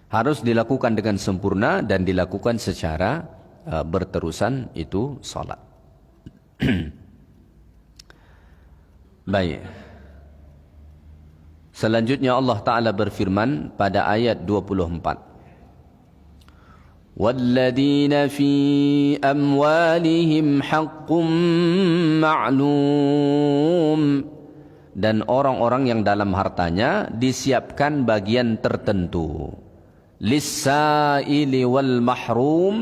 Harus dilakukan dengan sempurna dan dilakukan secara berterusan, itu salat. Baik. Selanjutnya Allah Ta'ala berfirman pada ayat 24. وَالَّذِينَ فِي أَمْوَالِهِمْ حَقٌّ مَعْلُومٌ. Dan orang-orang yang dalam hartanya disiapkan bagian tertentu. لِلسَّائِلِ وَالْمَحْرُومِ,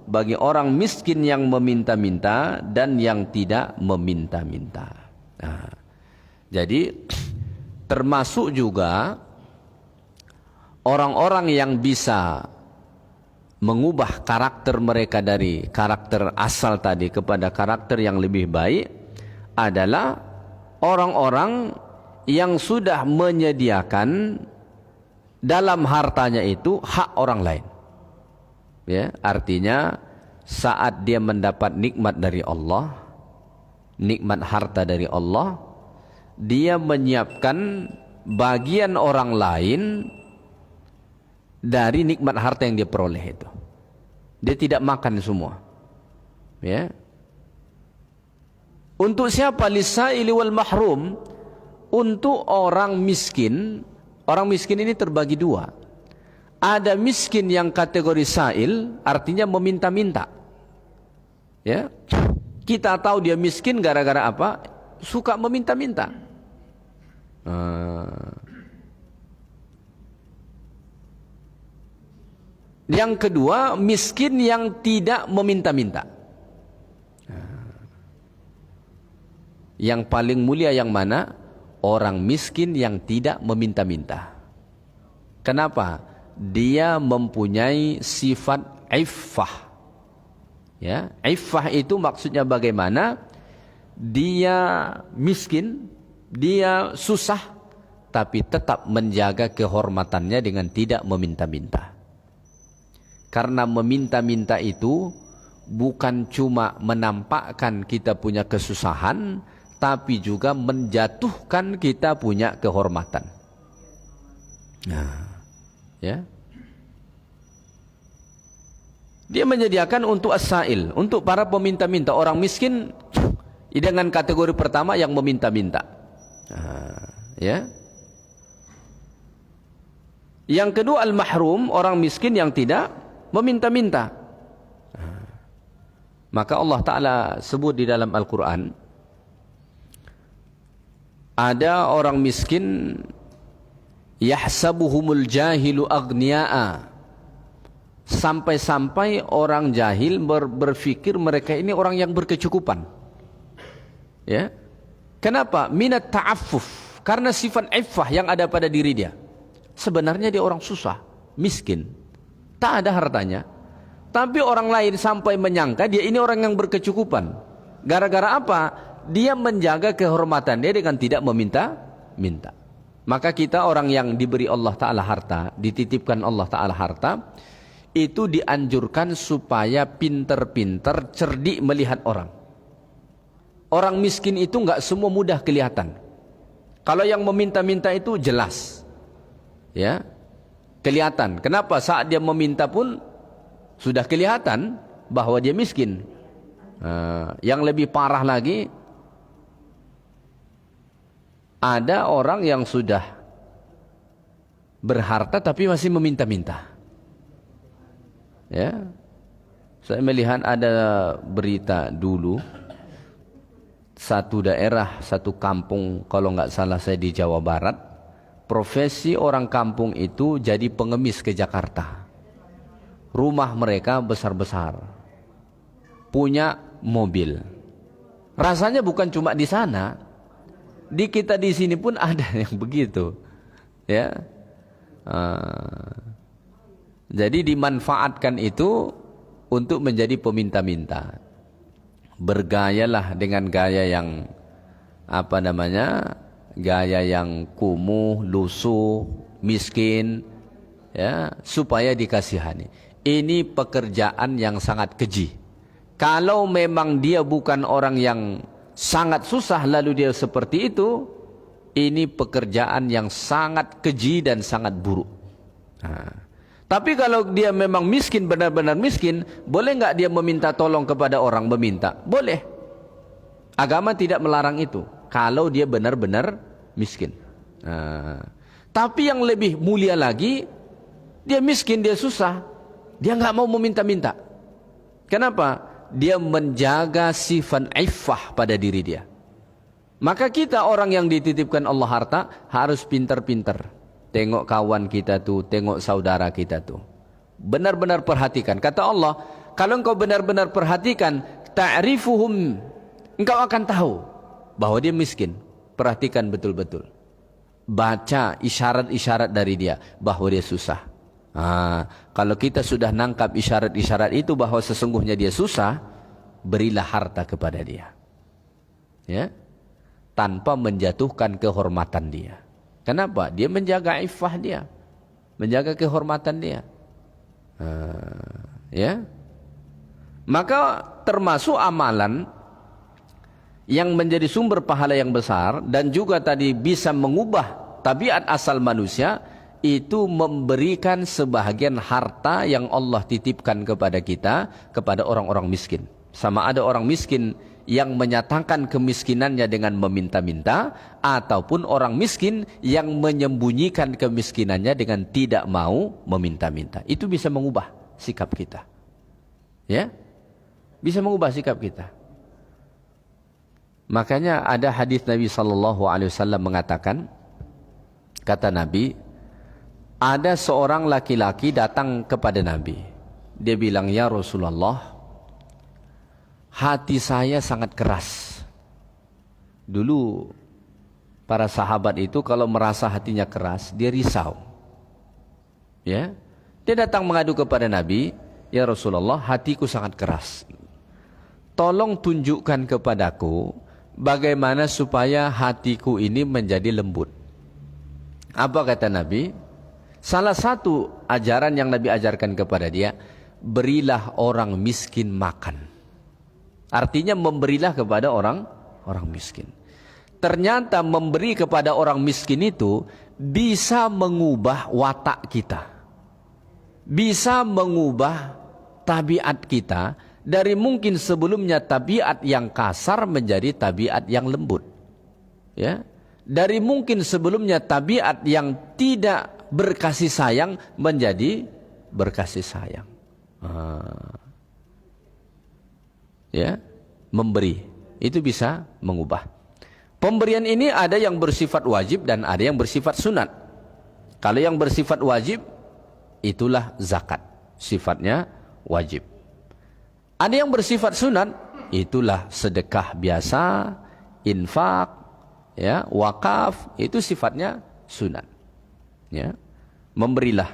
bagi orang miskin yang meminta-minta dan yang tidak meminta-minta. Jadi termasuk juga orang-orang yang bisa mengubah karakter mereka dari karakter asal tadi kepada karakter yang lebih baik adalah orang-orang yang sudah menyediakan dalam hartanya itu hak orang lain. Ya, artinya saat dia mendapat nikmat dari Allah, nikmat harta dari Allah, dia menyiapkan bagian orang lain dari nikmat harta yang dia peroleh itu. Dia tidak makan semua. Ya. Untuk siapa? Lisaili wal mahrum. Untuk orang miskin. Orang miskin ini terbagi dua. Ada miskin yang kategori sail, artinya meminta-minta. Ya. Kita tahu dia miskin gara-gara apa? Suka meminta-minta. Yang kedua, miskin yang tidak meminta-minta. Yang paling mulia yang mana? Orang miskin yang tidak meminta-minta. Kenapa? Dia mempunyai sifat iffah. Ya, iffah itu maksudnya bagaimana? Dia miskin, dia susah, tapi tetap menjaga kehormatannya dengan tidak meminta-minta. Karena meminta-minta itu bukan cuma menampakkan kita punya kesusahan, tapi juga menjatuhkan kita punya kehormatan. Nah, ya. Dia menyediakan untuk as-sa'il, untuk para peminta-minta, orang miskin dengan kategori pertama yang meminta-minta. Nah, ya. Yang kedua al-mahrum, orang miskin yang tidak meminta-minta. Maka Allah Ta'ala sebut di dalam Al-Quran, ada orang miskin yahsabuhumul jahilu aghniya'a, sampai-sampai orang jahil berpikir mereka ini orang yang berkecukupan. Ya. Kenapa? Minat ta'affuf, karena sifat iffah yang ada pada diri dia. Sebenarnya dia orang susah, miskin, tak ada hartanya, tapi orang lain sampai menyangka dia ini orang yang berkecukupan. Gara-gara apa? Dia menjaga kehormatan dia dengan tidak meminta-minta. Maka kita orang yang diberi Allah Ta'ala harta, dititipkan Allah Ta'ala harta, itu dianjurkan supaya pinter-pinter, cerdik melihat orang. Orang miskin itu enggak semua mudah kelihatan. Kalau yang meminta-minta itu jelas. Ya. Kelihatan. Kenapa? Saat dia meminta pun sudah kelihatan bahwa dia miskin. Yang lebih parah lagi, ada orang yang sudah berharta tapi masih meminta-minta. Ya, saya melihat ada berita dulu, satu daerah, satu kampung, kalau nggak salah saya di Jawa Barat, profesi orang kampung itu jadi pengemis ke Jakarta. Rumah mereka besar-besar, punya mobil. Rasanya bukan cuma di sana, di kita di sini pun ada yang begitu. Ya, jadi dimanfaatkan itu untuk menjadi peminta-minta. Bergayalah dengan gaya yang apa namanya? Gaya yang kumuh, lusuh, miskin, ya, supaya dikasihani. Ini pekerjaan yang sangat keji. Kalau memang dia bukan orang yang sangat susah lalu dia seperti itu, ini pekerjaan yang sangat keji dan sangat buruk. Tapi kalau dia memang miskin, benar-benar miskin, boleh nggak dia meminta tolong kepada orang? Meminta, boleh. Agama tidak melarang itu kalau dia benar-benar miskin. Tapi yang lebih mulia lagi, dia miskin, dia susah, dia nggak mau meminta-minta. Kenapa? Dia menjaga sifat iffah pada diri dia. Maka kita orang yang dititipkan Allah harta harus pintar-pintar. Tengok kawan kita tuh, tengok saudara kita tuh. Benar-benar perhatikan. Kata Allah, kalau engkau benar-benar perhatikan, ta'rifuhum, engkau akan tahu bahwa dia miskin. Perhatikan betul-betul. baca isyarat-isyarat dari dia bahwa dia susah. Kalau kita sudah nangkap isyarat-isyarat itu bahwa sesungguhnya dia susah, berilah harta kepada dia, ya, tanpa menjatuhkan kehormatan dia. Kenapa? Dia menjaga iffah dia, menjaga kehormatan dia. Ya, maka termasuk amalan yang menjadi sumber pahala yang besar dan juga tadi bisa mengubah tabiat asal manusia, itu memberikan sebahagian harta yang Allah titipkan kepada kita kepada orang-orang miskin. Sama ada orang miskin yang menyatakan kemiskinannya dengan meminta-minta, ataupun orang miskin yang menyembunyikan kemiskinannya dengan tidak mau meminta-minta. Itu bisa mengubah sikap kita, ya, bisa mengubah sikap kita. Makanya ada hadis Nabi SAW mengatakan, kata Nabi, ada seorang laki-laki datang kepada Nabi. Dia bilang, ya Rasulullah, hati saya sangat keras. Dulu para sahabat itu kalau merasa hatinya keras, dia risau. Ya, dia datang mengadu kepada Nabi, ya Rasulullah, hatiku sangat keras. Tolong tunjukkan kepadaku bagaimana supaya hatiku ini menjadi lembut. Apa kata Nabi? Salah satu ajaran yang Nabi ajarkan kepada dia, berilah orang miskin makan. Artinya memberilah kepada orang miskin. Ternyata memberi kepada orang miskin itu bisa mengubah watak kita, bisa mengubah tabiat kita. Dari mungkin sebelumnya tabiat yang kasar menjadi tabiat yang lembut, ya. Dari mungkin sebelumnya tabiat yang tidak berkasih sayang menjadi berkasih sayang. Ya, memberi itu bisa mengubah. Pemberian ini ada yang bersifat wajib dan ada yang bersifat sunat. Kalau yang bersifat wajib, itulah zakat, sifatnya wajib. Ada yang bersifat sunat, itulah sedekah biasa, infak, ya, wakaf, itu sifatnya sunat. Ya, memberilah,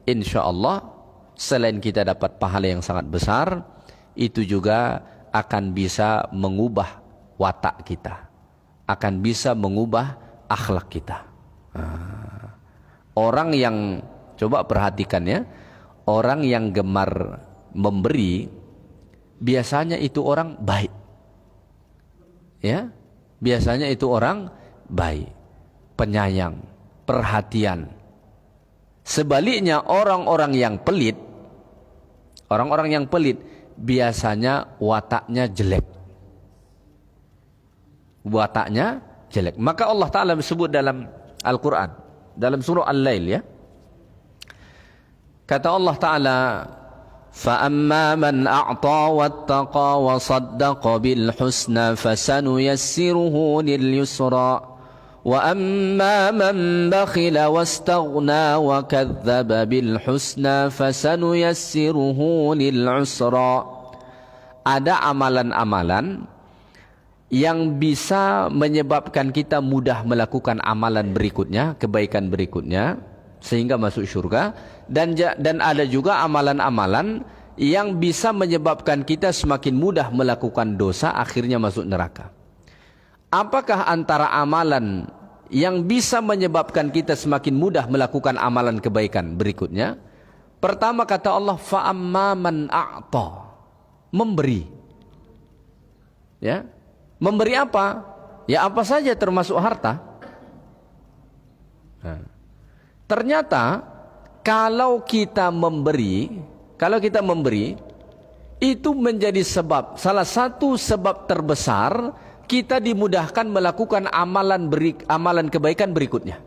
insya Allah selain kita dapat pahala yang sangat besar, itu juga akan bisa mengubah watak kita, akan bisa mengubah akhlak kita. Orang yang, coba perhatikan ya, orang yang gemar memberi, biasanya itu orang baik, ya, biasanya itu orang baik, penyayang, perhatian. Sebaliknya orang-orang yang pelit, biasanya wataknya jelek, wataknya jelek. Maka Allah Ta'ala sebut dalam Al-Quran, dalam surah Al-Lail, ya, kata Allah Ta'ala, فَأَمَّا مَنْ أَعْطَى وَاتَّقَى وَصَدَّقَ بِالْحُسْنَى فَسَنُيَسِّرُهُ لِلْيُسْرَى وَأَمَّا مَنْ بَخِلَ وَاسْتَغْنَى وَكَذَّبَ بِالْحُسْنَى فَسَنُيَسِّرُهُ لِلْعُسْرَى. Ada amalan-amalan yang bisa menyebabkan kita mudah melakukan amalan berikutnya, kebaikan berikutnya, sehingga masuk surga, dan ada juga amalan-amalan yang bisa menyebabkan kita semakin mudah melakukan dosa, akhirnya masuk neraka. Apakah antara amalan yang bisa menyebabkan kita semakin mudah melakukan amalan kebaikan berikutnya? Pertama kata Allah, fa'amma man a'ta, memberi. Ya, memberi apa? Ya apa saja termasuk harta. Ternyata kalau kita memberi, itu menjadi sebab, salah satu sebab terbesar kita dimudahkan melakukan amalan kebaikan berikutnya.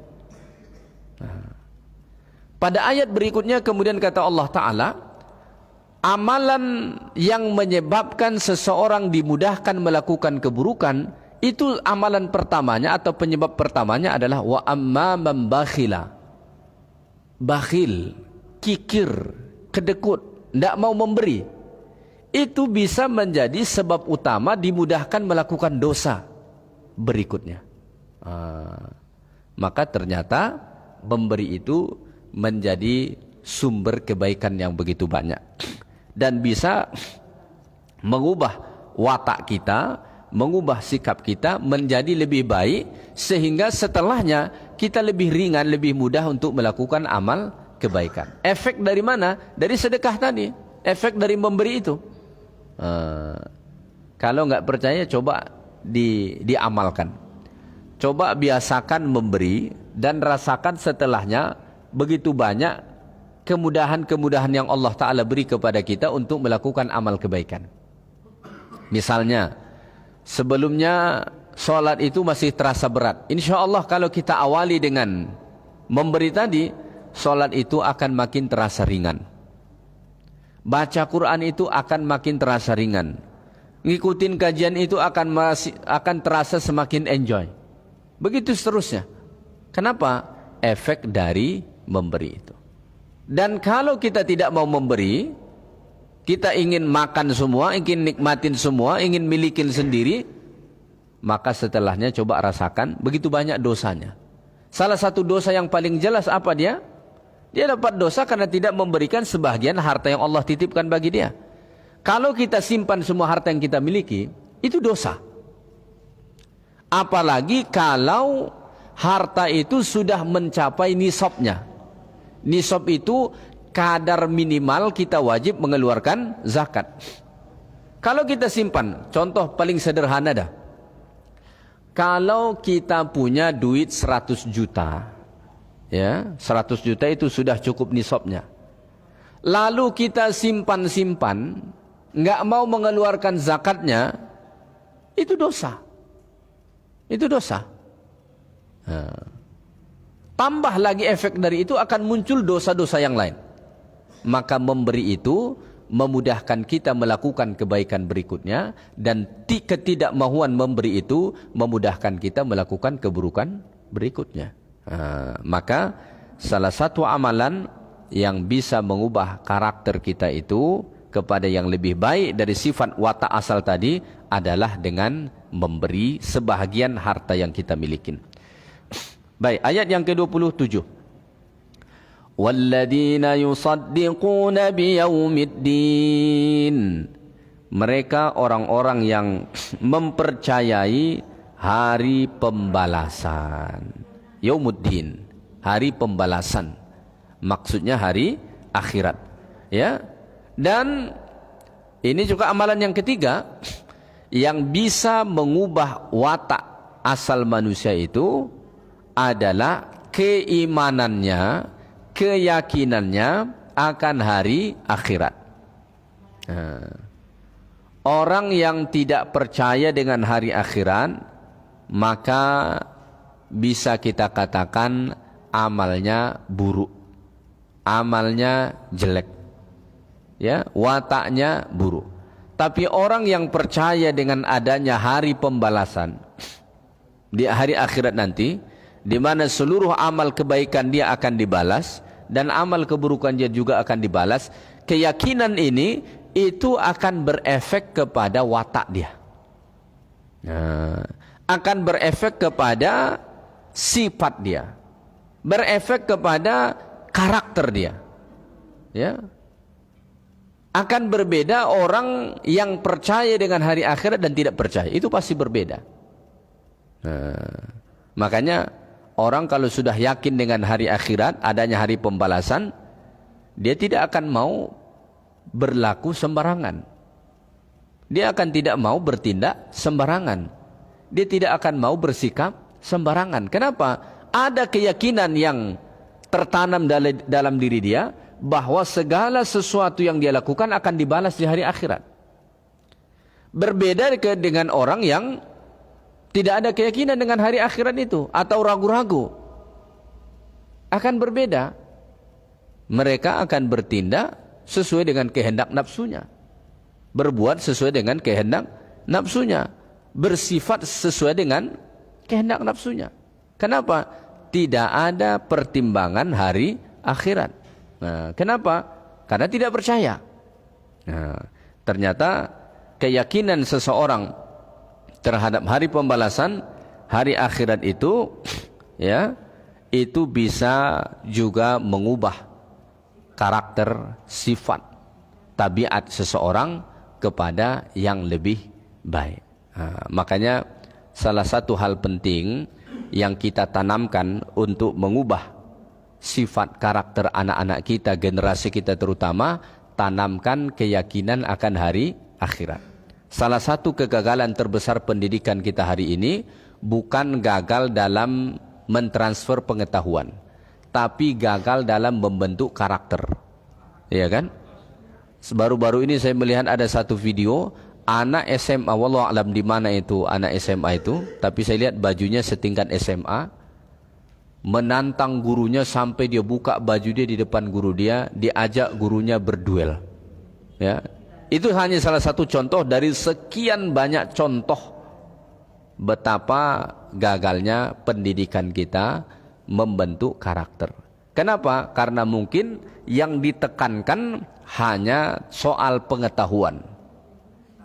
Pada ayat berikutnya kemudian kata Allah Ta'ala, amalan yang menyebabkan seseorang dimudahkan melakukan keburukan, itu amalan pertamanya atau penyebab pertamanya adalah wa amma man bakhila. Bakhil, kikir, kedekut, tidak mau memberi, itu bisa menjadi sebab utama dimudahkan melakukan dosa berikutnya. maka ternyata memberi itu menjadi sumber kebaikan yang begitu banyak dan bisa mengubah watak kita, mengubah sikap kita menjadi lebih baik, sehingga setelahnya kita lebih ringan, lebih mudah untuk melakukan amal kebaikan. Efek dari mana? Dari sedekah tadi, efek dari memberi itu. Kalau nggak percaya, coba diamalkan. Coba biasakan memberi dan rasakan setelahnya begitu banyak kemudahan-kemudahan yang Allah Ta'ala beri kepada kita untuk melakukan amal kebaikan. Misalnya, sebelumnya sholat itu masih terasa berat. Insya Allah kalau kita awali dengan memberi tadi, sholat itu akan makin terasa ringan. Baca Quran itu akan makin terasa ringan. Ngikutin kajian itu akan terasa semakin enjoy. Begitu seterusnya. Kenapa? Efek dari memberi itu. Dan kalau kita tidak mau memberi, kita ingin makan semua, ingin nikmatin semua, ingin milikin sendiri, maka setelahnya coba rasakan begitu banyak dosanya. Salah satu dosa yang paling jelas apa dia? Dia dapat dosa karena tidak memberikan sebahagian harta yang Allah titipkan bagi dia. Kalau kita simpan semua harta yang kita miliki, itu dosa. Apalagi kalau harta itu sudah mencapai nisabnya. Nisab itu kadar minimal kita wajib mengeluarkan zakat. Kalau kita simpan, contoh paling sederhana dah. Kalau kita punya duit 100 juta, ya, 100 juta itu sudah cukup nisabnya. Lalu kita simpan-simpan, nggak mau mengeluarkan zakatnya, itu dosa. Itu dosa. Tambah lagi efek dari itu akan muncul dosa-dosa yang lain. Maka memberi itu memudahkan kita melakukan kebaikan berikutnya, dan ketidakmahuan memberi itu memudahkan kita melakukan keburukan berikutnya. Maka salah satu amalan yang bisa mengubah karakter kita itu kepada yang lebih baik dari sifat watak asal tadi adalah dengan memberi sebahagian harta yang kita miliki. Baik, ayat yang ke-27. Walladzina yusaddiquna biyaumiddin. Mereka orang-orang yang mempercayai hari pembalasan. Yaumuddin, hari pembalasan. Maksudnya hari akhirat. Ya. Dan ini juga amalan yang ketiga yang bisa mengubah watak asal manusia itu adalah keimanannya, keyakinannya akan hari akhirat. Orang yang tidak percaya dengan hari akhirat, maka bisa kita katakan amalnya buruk, amalnya jelek, ya, wataknya buruk. Tapi orang yang percaya dengan adanya hari pembalasan di hari akhirat nanti, di mana seluruh amal kebaikan dia akan dibalas dan amal keburukan dia juga akan dibalas, keyakinan ini itu akan berefek kepada watak dia. Akan berefek kepada sifat dia, berefek kepada karakter dia. Ya. Akan berbeda orang yang percaya dengan hari akhirat dan tidak percaya. Itu pasti berbeda. Makanya orang kalau sudah yakin dengan hari akhirat, adanya hari pembalasan, dia tidak akan mau berlaku sembarangan. Dia akan tidak mau bertindak sembarangan. Dia tidak akan mau bersikap sembarangan. Kenapa? Ada keyakinan yang tertanam dalam diri dia bahwa segala sesuatu yang dia lakukan akan dibalas di hari akhirat. Berbeda dengan orang yang tidak ada keyakinan dengan hari akhirat itu atau ragu-ragu. Akan berbeda. Mereka akan bertindak sesuai dengan kehendak nafsunya. Berbuat sesuai dengan kehendak nafsunya. Bersifat sesuai dengan kehendak nafsunya. Kenapa? Tidak ada pertimbangan hari akhirat. Kenapa? Karena tidak percaya. Ternyata keyakinan seseorang terhadap hari pembalasan, hari akhirat itu, ya, itu bisa juga mengubah karakter, sifat, tabiat seseorang kepada yang lebih baik. Makanya salah satu hal penting yang kita tanamkan untuk mengubah sifat karakter anak-anak kita, generasi kita terutama, tanamkan keyakinan akan hari akhirat. Salah satu kegagalan terbesar pendidikan kita hari ini bukan gagal dalam mentransfer pengetahuan, tapi gagal dalam membentuk karakter. Ya kan? Baru-baru ini saya melihat ada satu video anak SMA, wallahu alam di mana itu anak SMA itu, tapi saya lihat bajunya setingkat SMA, menantang gurunya sampai dia buka baju dia di depan guru dia, diajak gurunya berduel. Ya, itu hanya salah satu contoh dari sekian banyak contoh betapa gagalnya pendidikan kita membentuk karakter. Kenapa? Karena mungkin yang ditekankan hanya soal pengetahuan,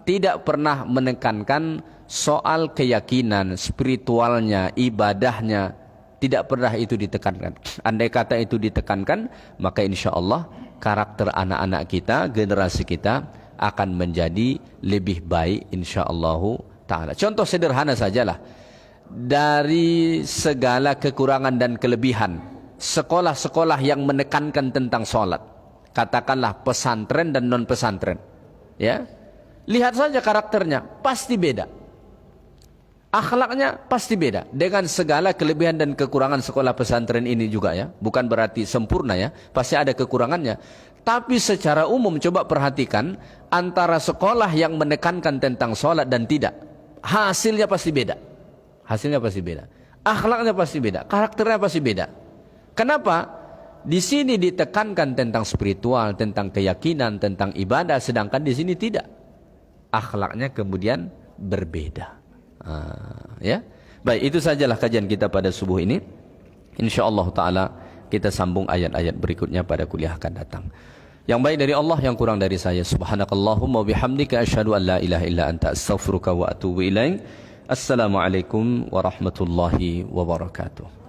tidak pernah menekankan soal keyakinan, spiritualnya, ibadahnya. Tidak pernah itu ditekankan. Andai kata itu ditekankan, maka insya Allah karakter anak-anak kita, generasi kita akan menjadi lebih baik insya Allah ta'ala. Contoh sederhana sajalah. Dari segala kekurangan dan kelebihan sekolah-sekolah yang menekankan tentang sholat, katakanlah pesantren dan non pesantren, ya, lihat saja karakternya pasti beda. Akhlaknya pasti beda dengan segala kelebihan dan kekurangan sekolah pesantren ini juga, ya. Bukan berarti sempurna, ya. Pasti ada kekurangannya. Tapi secara umum coba perhatikan antara sekolah yang menekankan tentang sholat dan tidak, hasilnya pasti beda. Hasilnya pasti beda. Akhlaknya pasti beda. Karakternya pasti beda. Kenapa? Di sini ditekankan tentang spiritual, tentang keyakinan, tentang ibadah, sedangkan di sini tidak. Akhlaknya kemudian berbeda. Ya, baik, itu sajalah kajian kita pada subuh ini. InsyaAllah ta'ala kita sambung ayat-ayat berikutnya pada kuliah akan datang. Yang baik dari Allah, yang kurang dari saya. Subhanakallahumma bihamdika asyhadu an la ilaha illa anta astaghfiruka wa atubu ilaik. Assalamualaikum warahmatullahi wabarakatuh.